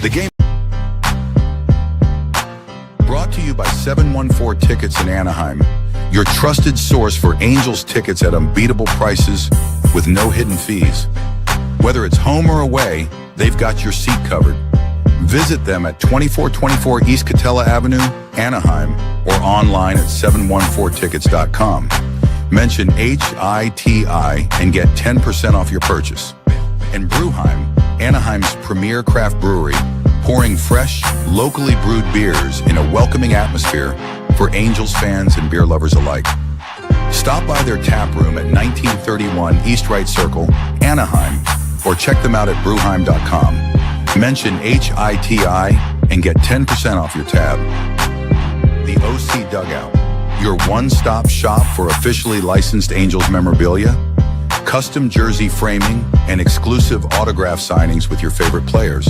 The game brought to you by 714 Tickets in Anaheim, your trusted source for Angels tickets at unbeatable prices with no hidden fees. Whether it's home or away, they've got your seat covered. Visit them at 2424 East Catella Avenue, Anaheim, or online at 714tickets.com. Mention HITI and get 10% off your purchase. And Brewheim, Anaheim's premier craft brewery, pouring fresh, locally brewed beers in a welcoming atmosphere for Angels fans and beer lovers alike. Stop by their tap room at 1931 East Wright Circle, Anaheim, or check them out at brewheim.com. Mention HITI and get 10% off your tab. The OC Dugout, your one-stop shop for officially licensed Angels memorabilia, custom jersey framing, and exclusive autograph signings with your favorite players.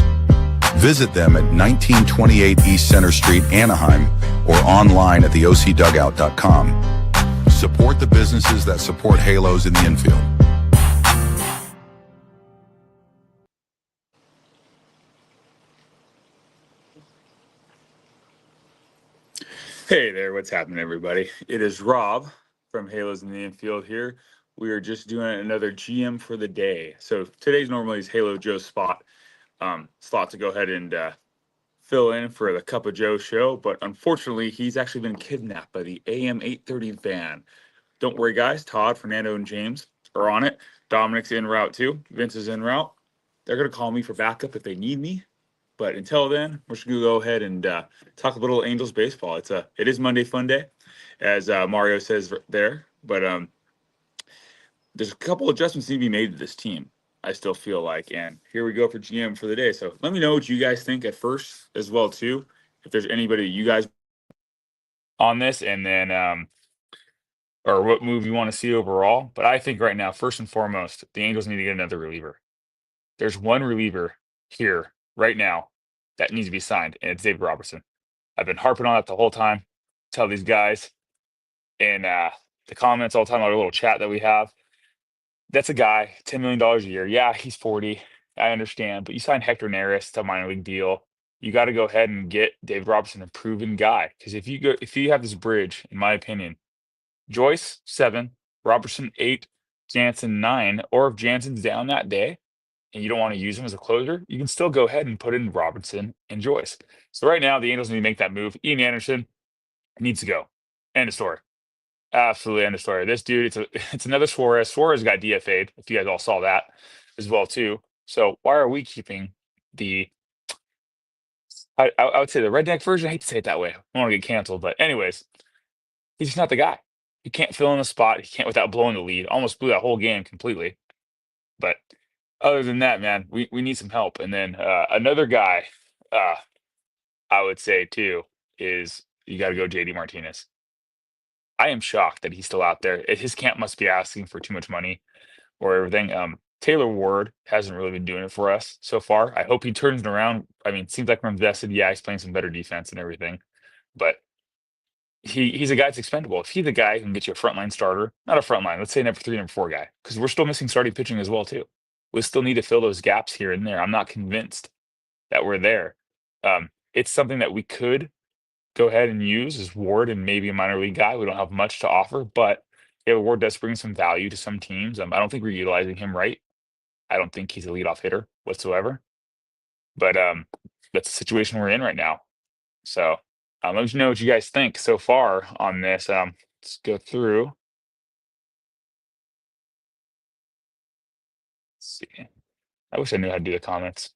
Visit them at 1928 East Center Street, Anaheim, or online at theocdugout.com. Support the businesses that support Halos in the infield. Hey there, what's happening, everybody? It is Rob from Halos in the Infield here. We are just doing another GM for the day. So today's normally is Halo Joe's spot to go ahead and fill in for the Cup of Joe show, but unfortunately, he's actually been kidnapped by the AM 830 van. Don't worry, guys. Todd, Fernando, and James are on it. Dominic's en route too. Vince is en route. They're gonna call me for backup if they need me. But until then, we're just gonna go ahead and talk a little Angels baseball. It is Monday Fun Day, as Mario says there. But there's a couple adjustments need to be made to this team, I still feel like. And here we go for GM for the day. So let me know what you guys think at first as well too. If there's anybody you guys on this, and then or what move you want to see overall. But I think right now, first and foremost, the Angels need to get another reliever. There's one reliever here right now that needs to be signed, and it's David Robertson. I've been harping on it the whole time. Tell these guys in the comments all the time, our little chat that we have. That's a guy, $10 million a year. Yeah, he's 40. I understand, but you signed Hector Neris to a minor league deal. You got to go ahead and get David Robertson, a proven guy. Because if you have this bridge, in my opinion, Joyce 7, Robertson 8, Jansen 9, or if Jansen's down that day and you don't want to use him as a closer, you can still go ahead and put in Robertson and Joyce. So right now, the Angels need to make that move. Ian Anderson needs to go. End of story. Absolutely end of story. This dude, it's another Suarez. Suarez got DFA'd, if you guys all saw that as well too. So why are we keeping the I would say the redneck version? I hate to say it that way. I don't want to get canceled, but anyways, he's just not the guy. He can't fill in the spot. He can't without blowing the lead. Almost blew that whole game completely. But other than that, man, we need some help. And then another guy, I would say too, is you got to go JD Martinez. I am shocked that he's still out there. His camp must be asking for too much money or everything. Taylor Ward hasn't really been doing it for us so far. I hope he turns it around. I mean, it seems like we're invested. Yeah, he's playing some better defense and everything, but he's a guy that's expendable. If he's the guy who can get you a frontline starter, not a frontline, let's say number 3, number 4 guy, because we're still missing starting pitching as well too. We still need to fill those gaps here and there. I'm not convinced that we're there. It's something that we could go ahead and use as Ward and maybe a minor league guy. We don't have much to offer, but Taylor Ward does bring some value to some teams. I don't think we're utilizing him right. I don't think he's a leadoff hitter whatsoever. But that's the situation we're in right now. So let me know what you guys think so far on this. Let's go through. Let's see. I wish I knew how to do the comments.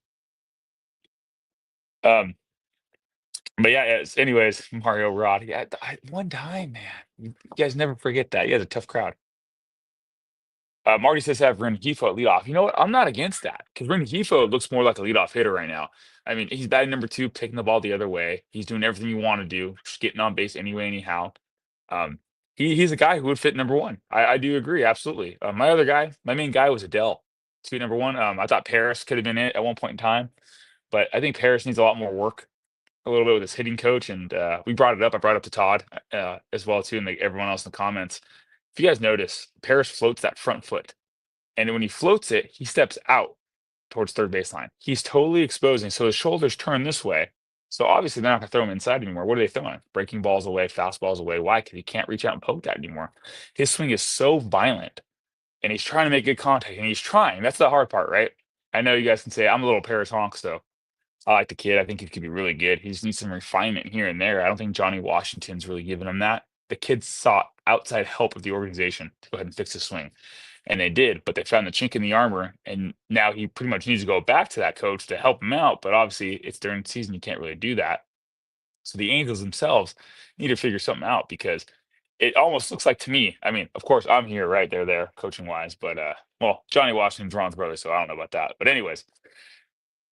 But yeah, anyways, Mario Rod. Yeah, one time, man. You guys never forget that. You guys a tough crowd. Marty says have Rengifo at leadoff. You know what? I'm not against that because Rengifo looks more like a leadoff hitter right now. I mean, he's batting number 2, taking the ball the other way. He's doing everything you want to do, just getting on base anyway, anyhow. He's a guy who would fit number 1. I do agree, absolutely. My main guy was Adele, to number 1. I thought Paris could have been it at one point in time, but I think Paris needs a lot more work, a little bit with his hitting coach, and we brought it up. I brought it up to Todd as well too, and everyone else in the comments. If you guys notice, Paris floats that front foot, and when he floats it, he steps out. towards third baseline. He's totally exposing, so his shoulders turn this way. So obviously they're not going to throw him inside anymore. What are they throwing? Breaking balls away, fastballs away. Why? Because he can't reach out and poke that anymore. His swing is so violent, and he's trying to make good contact, and he's trying. That's the hard part, right? I know you guys can say I'm a little Paris Honks though. I like the kid. I think he could be really good. He just needs some refinement here and there. I don't think Johnny Washington's really giving him that. The kid sought outside help of the organization to go ahead and fix his swing. And they did, but they found the chink in the armor. And now he pretty much needs to go back to that coach to help him out. But obviously, it's during the season. You can't really do that. So the Angels themselves need to figure something out because it almost looks like to me. I mean, of course, I'm here, right? They're there coaching wise. But, well, Johnny Washington's Ron's brother. So I don't know about that. But, anyways,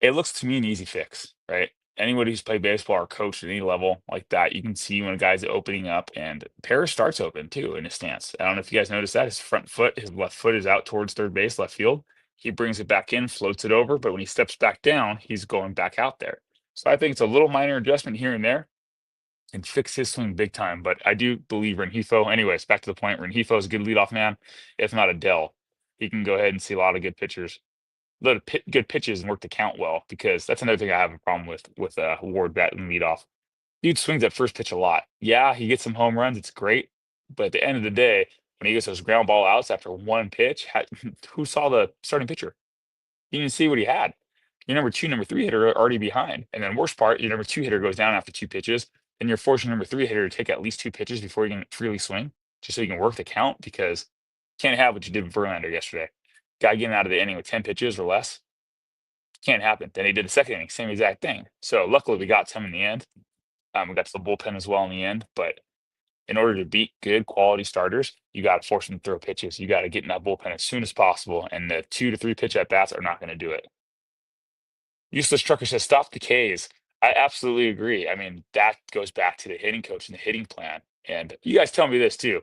it looks to me an easy fix, right? Anybody who's played baseball or coached at any level like that, you can see when a guy's opening up, and Paris starts open too in his stance. I don't know if you guys noticed that. His front foot, his left foot is out towards third base, left field. He brings it back in, floats it over, but when he steps back down, he's going back out there. So I think it's a little minor adjustment here and there and fix his swing big time. But I do believe Rengifo, anyways, back to the point, Rengifo is a good leadoff man, if not Adele. He can go ahead and see a lot of good pitchers lot of good pitches and work the count well because that's another thing I have a problem with Ward batting leadoff. Dude swings at first pitch a lot. Yeah, he gets some home runs. It's great, but at the end of the day, when he gets those ground ball outs after one pitch, who saw the starting pitcher? You didn't see what he had. Your number two, number three hitter are already behind, and then worst part, your number two hitter goes down after two pitches, and you're forcing your number three hitter to take at least two pitches before you can freely swing, just so you can work the count because you can't have what you did with Verlander yesterday. Guy getting out of the inning with 10 pitches or less can't happen. Then he did the second inning, same exact thing. So luckily we got some in the end. We got to the bullpen as well in the end. But in order to beat good quality starters, you got to force them to throw pitches. You got to get in that bullpen as soon as possible. And the 2 to 3 pitch at bats are not going to do it. Useless Trucker says, stop the Ks. I absolutely agree. I mean, that goes back to the hitting coach and the hitting plan. And you guys tell me this too.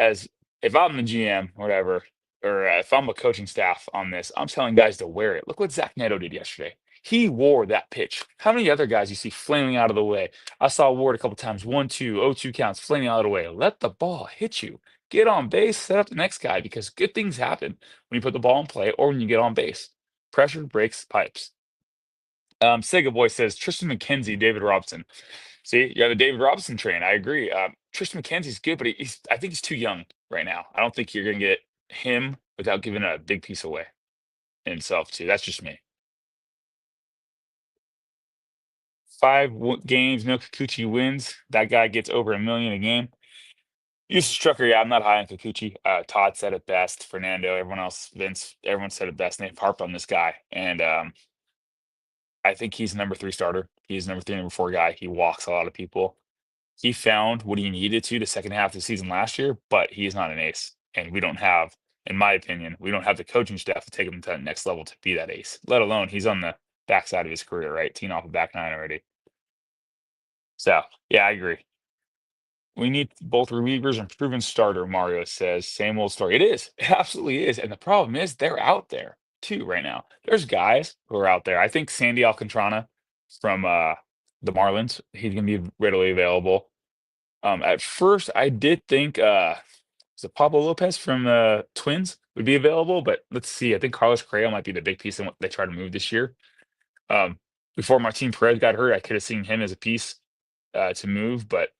As if I'm the GM, whatever, or if I'm a coaching staff on this, I'm telling guys to wear it. Look what Zach Neto did yesterday. He wore that pitch. How many other guys you see flailing out of the way? I saw Ward a couple times, 1-2, 0-2 counts, flailing out of the way. Let the ball hit you. Get on base, set up the next guy because good things happen when you put the ball in play or when you get on base. Pressure breaks pipes. Sega Boy says Tristan McKenzie, David Robinson. See, you're on the David Robinson train. I agree. Tristan McKenzie's good, but I think he's too young right now. I don't think you're going to get him without giving a big piece away in himself, too. That's just me. 5 games, no Kikuchi wins. That guy gets over $1 million a game. Yusuf Trucker, yeah, I'm not high on Kikuchi. Todd said it best. Fernando, everyone else, Vince, everyone said it best. And they've harped on this guy. And I think he's number 3 starter. He's number 3, number 4 guy. He walks a lot of people. He found what he needed to the second half of the season last year, but he's not an ace. And we don't have, in my opinion, we don't have the coaching staff to take him to that next level to be that ace, let alone he's on the backside of his career, right? Teeing off the back 9 already. So, yeah, I agree. We need both relievers and proven starter, Mario says. Same old story. It is. It absolutely is. And the problem is they're out there too right now. There's guys who are out there. I think Sandy Alcantara from the Marlins, he's gonna be readily available. At first I did think is it Pablo Lopez from the Twins would be available, but let's see. I think Carlos Correa might be the big piece in what they try to move this year. Before Martin Perez got hurt, I could have seen him as a piece to move, but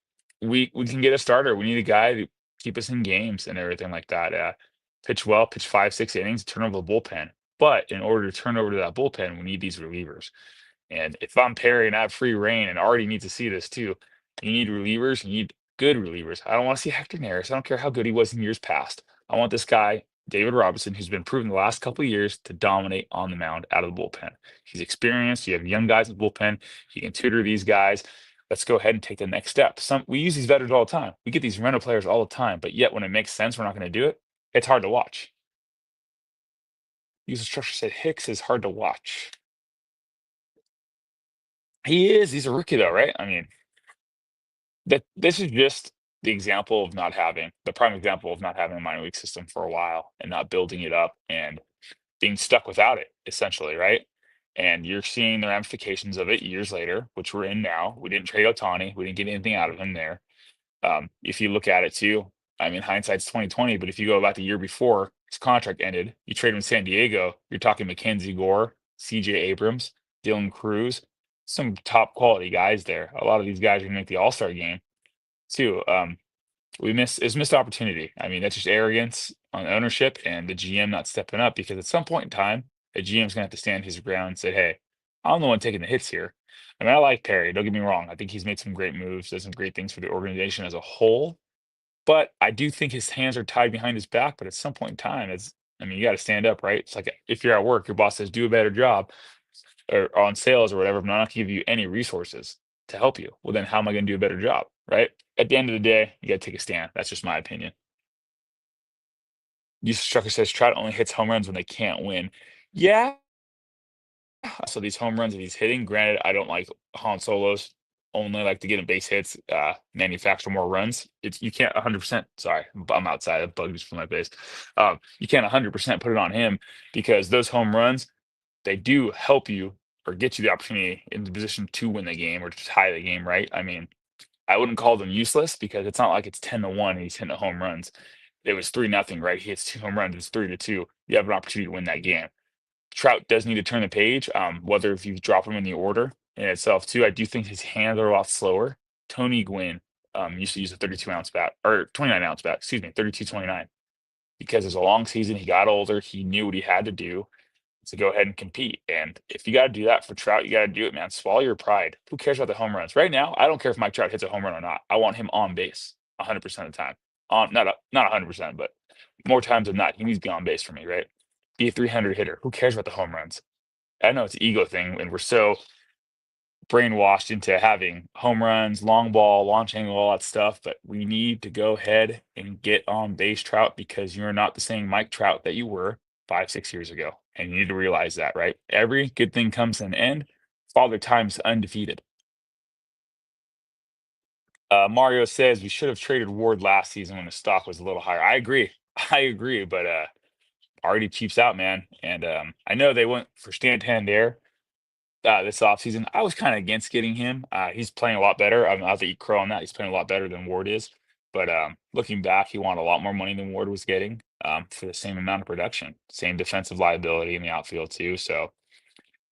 we can get a starter. We need a guy to keep us in games and everything like that. Pitch well, pitch 5, 6 innings, turn over the bullpen. But in order to turn over to that bullpen, we need these relievers. And if I'm Perry and I have free reign and already need to see this too, you need relievers, you need good relievers. I don't want to see Hector Neris. I don't care how good he was in years past. I want this guy, David Robinson, who's been proven the last couple of years to dominate on the mound out of the bullpen. He's experienced. You have young guys in the bullpen. He can tutor these guys. Let's go ahead and take the next step. We use these veterans all the time. We get these rental players all the time, but yet when it makes sense, we're not going to do it. It's hard to watch. User structure said Hicks is hard to watch. He is. He's a rookie though, right? I mean, this is just the example of not having the prime example of not having a minor league system for a while and not building it up and being stuck without it, essentially, right? And you're seeing the ramifications of it years later, which we're in now. We didn't trade Otani. We didn't get anything out of him there. If you look at it too, I mean, hindsight's 2020, but if you go about the year before his contract ended, you trade him in San Diego, you're talking Mackenzie Gore, CJ Abrams, Dylan Cruz, some top quality guys there. A lot of these guys are gonna make the All-Star game too. It's missed opportunity. I mean, that's just arrogance on ownership and the GM not stepping up because at some point in time, the GM's gonna have to stand his ground and say, "Hey, I'm the one taking the hits here." I mean, I like Perry. Don't get me wrong. I think he's made some great moves, does some great things for the organization as a whole. But I do think his hands are tied behind his back. But at some point in time, I mean, you got to stand up, right? It's like if you're at work, your boss says, "Do a better job," or on sales or whatever. But I'm not gonna give you any resources to help you. Well, then how am I going to do a better job, right? At the end of the day, you got to take a stand. That's just my opinion. Yusuf Strucker says Trout only hits home runs when they can't win. Yeah. So these home runs that he's hitting, granted, I don't like Han Solos. Only like to get him base hits, manufacture more runs. It's you can't 100%. Sorry, I'm outside. A bug just from my face. You can't 100% put it on him because those home runs they do help you or get you the opportunity in the position to win the game or to tie the game, right? I mean, I wouldn't call them useless because it's not like it's 10-1 and he's hitting the home runs. It was 3-0, right? He hits two home runs, it's 3-2. You have an opportunity to win that game. Trout does need to turn the page, whether if you drop him in the order in itself too. I do think his hands are a lot slower. Tony Gwynn used to use a 32-ounce bat or 29-ounce bat, excuse me, 32-29. Because it's a long season, he got older, he knew what he had to do to go ahead and compete. And if you got to do that for Trout, you got to do it, man. Swallow your pride. Who cares about the home runs? Right now, I don't care if Mike Trout hits a home run or not. I want him on base 100% of the time. Not 100%, but more times than not, he needs to be on base for me, right? Be a 300 hitter. Who cares about the home runs? I know it's an ego thing, and we're so brainwashed into having home runs, long ball, launch angle, all that stuff. But we need to go ahead and get on base, Trout, because you're not the same Mike Trout that you were 5, 6 years ago. And you need to realize that, right? Every good thing comes to an end. Father Time's undefeated. Mario says we should have traded Ward last season when the stock was a little higher. I agree. I agree, but already cheaps out, man. And I know they went for Santander this offseason. I was kind of against getting him. He's playing a lot better. I'm not that you crow on that. He's playing a lot better than Ward is. But looking back, he wanted a lot more money than Ward was getting for the same amount of production, same defensive liability in the outfield too. So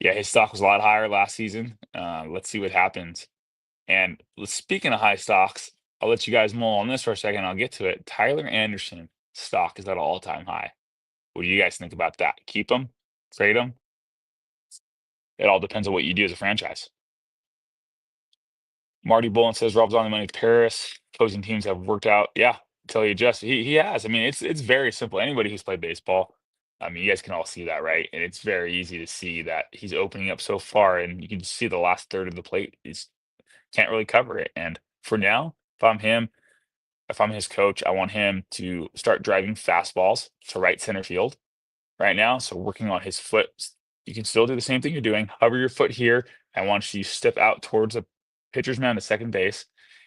yeah, his stock was a lot higher last season. Let's see what happens. And speaking of high stocks, I'll let you guys mull on this for a second. I'll get to it. Tyler Anderson stock is at an all-time high. What do you guys think about that? Keep him? Trade him? It all depends on what you do as a franchise. Marty Bullen says Rob's on the money. Paris opposing teams have worked out. Yeah, until he adjusts. He has. I mean, it's very simple. Anybody who's played baseball, I mean, you guys can all see that, right? And it's very easy to see that he's opening up so far, and you can see the last third of the plate. He's can't really cover it. And for now, if I'm him, if I'm his coach, I want him to start driving fastballs to right center field right now. So working on his foot, you can still do the same thing you're doing. Hover your foot here. I want you to step out towards the pitcher's mound to second base.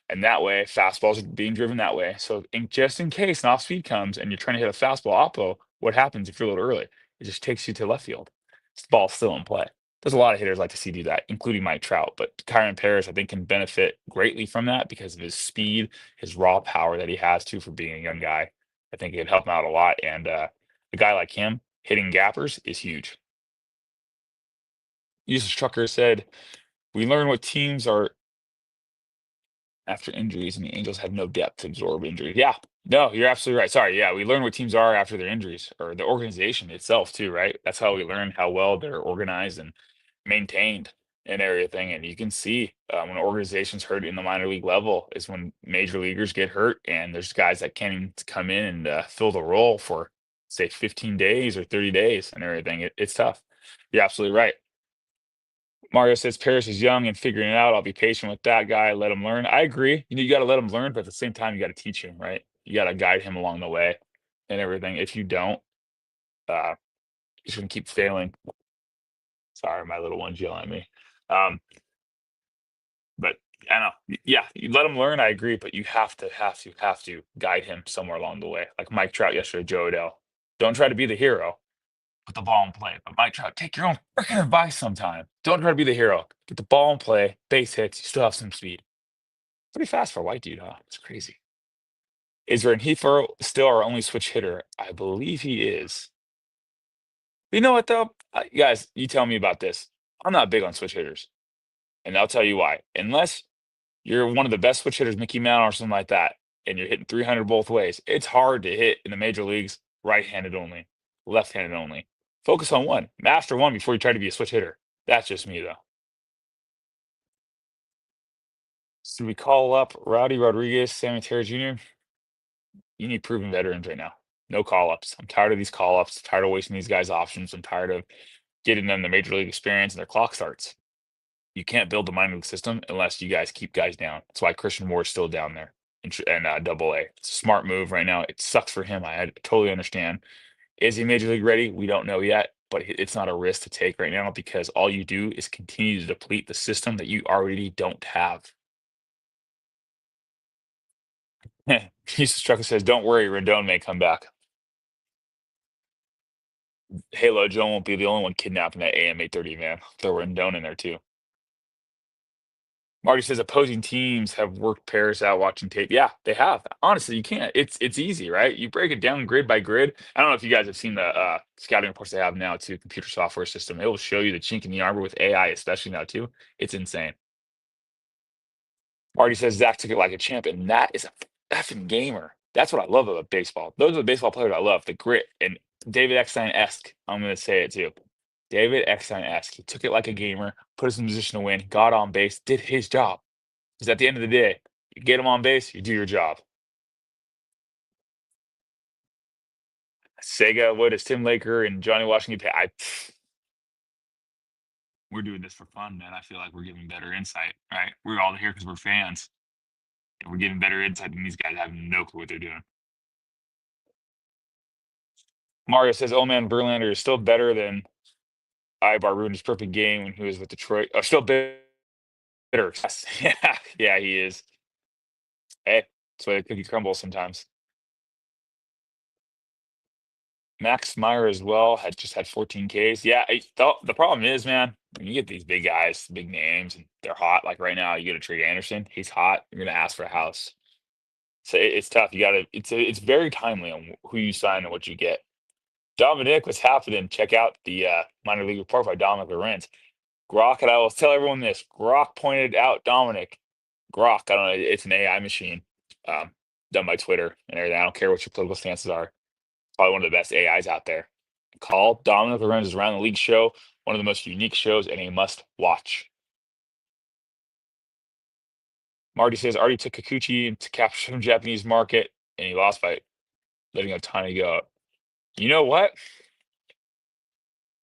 And that way, fastballs are being driven that way. So just in case an off speed comes and you're trying to hit a fastball oppo, what happens if you're a little early? It just takes you to left field. The ball's still in play. There's a lot of hitters like to see do that, including Mike Trout. But Kyron Paris, I think, can benefit greatly from that because of his speed, his raw power that he has too for being a young guy. I think it could help him out a lot. And a guy like him hitting gappers is huge. Yusuf Trucker said, "We learn what teams are after injuries, and the Angels have no depth to absorb injuries." Yeah, no, you're absolutely right. Sorry, yeah, we learn what teams are after their injuries, or the organization itself too, right? That's how we learn how well they're organized and maintained and everything. And you can see when organizations hurt in the minor league level is when major leaguers get hurt, and there's guys that can't even come in and fill the role for say 15 days or 30 days and everything. It's tough. You're absolutely right. Mario says Paris is young and figuring it out. I'll be patient with that guy. Let him learn. I agree. You got to let him learn, but at the same time, you got to teach him, right? You got to guide him along the way and everything. If you don't, uh, he's going to keep failing. Sorry, my little one's yelling at me. Um, but I know. Yeah, you let him learn. I agree, but you have to guide him somewhere along the way. Like Mike Trout yesterday, Joe Odell. Don't try to be the hero. Put the ball in play. But Mike Trout, take your own freaking advice sometime. Don't try to be the hero. Get the ball in play, base hits. You still have some speed. Pretty fast for a white dude, huh? It's crazy. Is Renhefer still our only switch hitter? I believe he is. You know what though? Guys, you tell me about this. I'm not big on switch hitters, and I'll tell you why. Unless you're one of the best switch hitters, Mickey Mantle or something like that, and you're hitting 300 both ways, it's hard to hit in the major leagues right-handed only, left-handed only. Focus on one, master one before you try to be a switch hitter. That's just me though. Should we call up Rowdy Rodriguez, Sammy Terry Jr.? You need proven veterans right now. No call ups. I'm tired of these call ups. Tired of wasting these guys' options. I'm tired of getting them the major league experience and their clock starts. You can't build the minor league system unless you guys keep guys down. That's why Christian Moore is still down there and Double A. It's a smart move right now. It sucks for him. I totally understand. Is he major league ready? We don't know yet, but it's not a risk to take right now because all you do is continue to deplete the system that you already don't have. Jesus Trucker says, "Don't worry, Rendon may come back." Halo Joe won't be the only one kidnapping that AM 830 man. Throw Rendon in there too. Marty says opposing teams have worked pairs out watching tape. Yeah, they have. Honestly, you can't. It's easy, right? You break it down grid by grid. I don't know if you guys have seen the scouting reports they have now too, computer software system. It will show you the chink in the armor with AI, especially now too. It's insane. Marty says Zach took it like a champ, and that is a effing gamer. That's what I love about baseball. Those are the baseball players I love, the grit and David Eckstein-esque. I'm going to say it too. David Eckstein-esque. He took it like a gamer, put us in position to win, got on base, did his job. Because at the end of the day, you get him on base, you do your job. Sega, what is Tim Laker and Johnny Washington? We're doing this for fun, man. I feel like we're giving better insight, right? We're all here because we're fans. And we're getting better insight than these guys have no clue what they're doing. Mario says, "Oh man, Verlander is still better than Ibar ruined his perfect game when he was with Detroit. Oh, still bitter. Yes. Yeah, yeah, he is. Hey, that's why the cookie crumbles sometimes." Max Meyer as well had just had 14 Ks. Yeah, the problem is, man, when you get these big guys, big names, and they're hot. Like right now, you get a Trey Anderson. He's hot. You're gonna ask for a house. So it's tough. You gotta. It's very timely on who you sign and what you get. Dominic, what's happening? Check out the minor league report by Dominic Lorenz. Grok, and I will tell everyone this. Grok pointed out Dominic. Grok, I don't know. It's an AI machine, um, done by Twitter and everything. I don't care what your political stances are. Probably one of the best AIs out there. Call Dominic Lorenz's Around the League show, one of the most unique shows and a must watch. Marty says already took Kikuchi to capture some Japanese market and he lost by letting Otani go. You know what?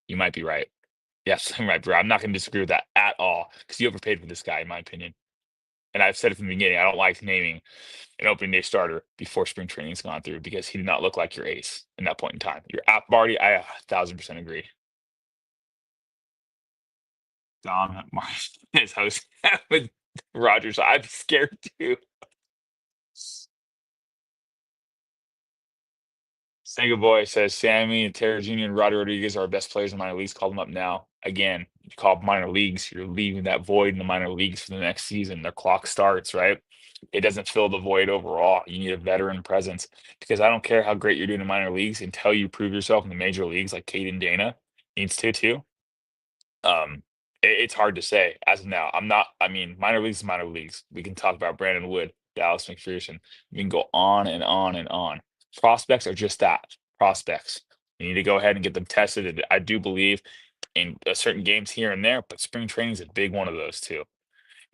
You might be right. Yes, I'm right, bro. I'm not going to disagree with that at all because you overpaid for this guy, in my opinion. And I've said it from the beginning. I don't like naming an opening day starter before spring training's gone through because he did not look like your ace in that point in time. Your app Marty, I 1,000% agree. Dom Marsh is host with Rogers. I'm scared too. Sega Boy says Sammy and Terry Jr. and Roddy Rodriguez are our best players in minor leagues. Call them up now. Again, you call up minor leagues, you're leaving that void in the minor leagues for the next season. Their clock starts, right? It doesn't fill the void overall. You need a veteran presence because I don't care how great you're doing in minor leagues until you prove yourself in the major leagues, like Caden Dana needs to too. Um, it's hard to say as of now. I'm not. I mean, minor leagues, is minor leagues. We can talk about Brandon Wood, Dallas McPherson. We can go on and on and on. Prospects are just that prospects. You need to go ahead and get them tested. And I do believe in certain games here and there, but spring training is a big one of those too.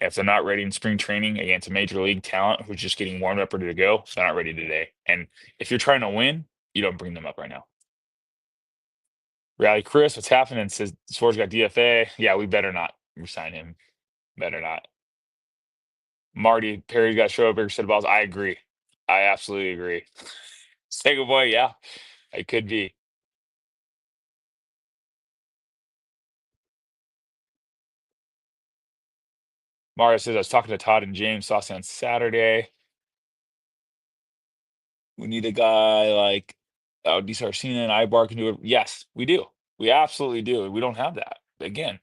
If they're not ready in spring training against a major league talent who's just getting warmed up, ready to go, they're not ready today. And if you're trying to win, you don't bring them up right now. Rally Chris, what's happening? Says Swords got DFA. Yeah, we better not resign him. Better not. Marty Perry's got to show up bigger set of balls. I agree. I absolutely agree. Say good boy. Yeah, it could be. Mario says I was talking to Todd and James Saucy on Saturday. We need a guy like DiSarcina and Ibar can do it. Yes, we do. We absolutely do. We don't have that. Again,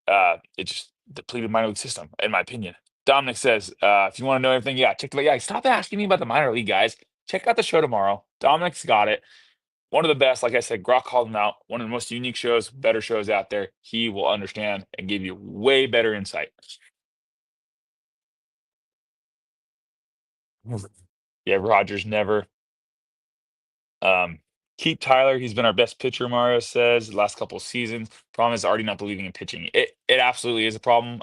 it just depleted minor league system, in my opinion. Dominic says, if you want to know everything, yeah, check the yeah, stop asking me about the minor league guys. Check out the show tomorrow. Dominic's got it. one of the best. Like I said, Grok called him out. One of the most unique shows, better shows out there. He will understand and give you way better insight. Yeah, Rogers never. Um, Keep Tyler. He's been our best pitcher, Mario says, the last couple of seasons. Problem is already not believing in pitching. It absolutely is a problem.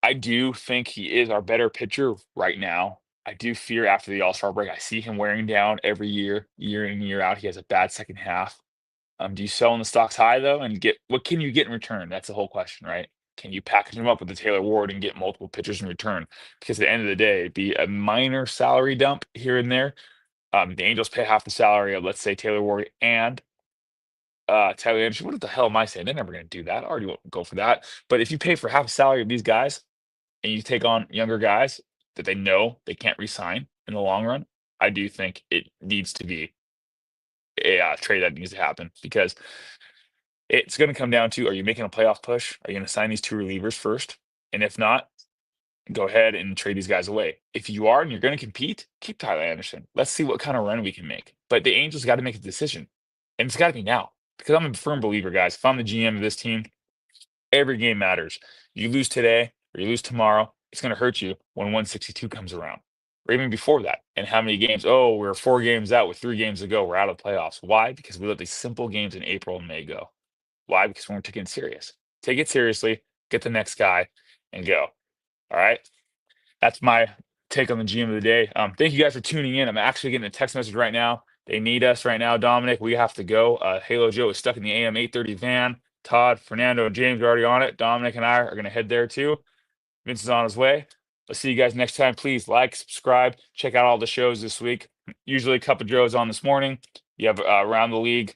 I do think he is our better pitcher right now. I do fear after the All-Star break, I see him wearing down every year, year in and year out. He has a bad second half. Do you sell in the stocks high though and get what can you get in return? That's the whole question, right? Can you package him up with the Taylor Ward and get multiple pitchers in return? Because at the end of the day, it'd be a minor salary dump here and there. The Angels pay half the salary of, let's say, Taylor Ward and Tyler Anderson. What the hell am I saying? They're never going to do that. I already won't go for that. But if you pay for half the salary of these guys and you take on younger guys that they know they can't re-sign in the long run, I do think it needs to be a trade that needs to happen because it's going to come down to, are you making a playoff push? Are you going to sign these two relievers first? And if not, go ahead and trade these guys away. If you are and you're going to compete, keep Tyler Anderson. Let's see what kind of run we can make. But the Angels got to make a decision, and it's got to be now because I'm a firm believer, guys. If I'm the GM of this team, every game matters. You lose today or you lose tomorrow, it's going to hurt you when 162 comes around, or even before that. And how many games? Oh, we're 4 games out with 3 games to go. We're out of the playoffs. Why? Because we let these simple games in April and May go. Why? Because we weren't taking it serious. Take it seriously, get the next guy, and go. All right. That's my take on the GM of the day. Thank you guys for tuning in. I'm actually getting a text message right now. They need us right now, Dominic. We have to go. Halo Joe is stuck in the AM 830 van. Todd, Fernando, and James are already on it. Dominic and I are going to head there too. Vince is on his way. Let's see you guys next time. Please like, subscribe, check out all the shows this week. Usually a Cup of Joe's on this morning. You have Around the League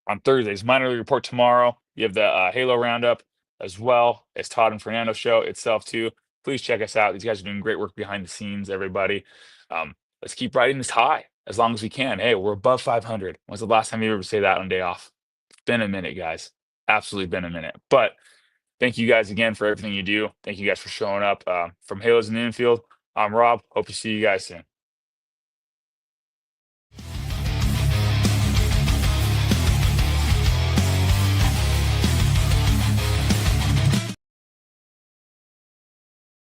on Thursdays. Minor League Report tomorrow. You have the Halo Roundup as well as Todd and Fernando show itself too. Please check us out. These guys are doing great work behind the scenes, everybody. Let's keep riding this high as long as we can. Hey, we're above 500. When's the last time you ever say that on day off? It's been a minute, guys. Absolutely been a minute. But thank you guys again for everything you do. Thank you guys for showing up. From Halos in the Infield, I'm Rob. Hope to see you guys soon.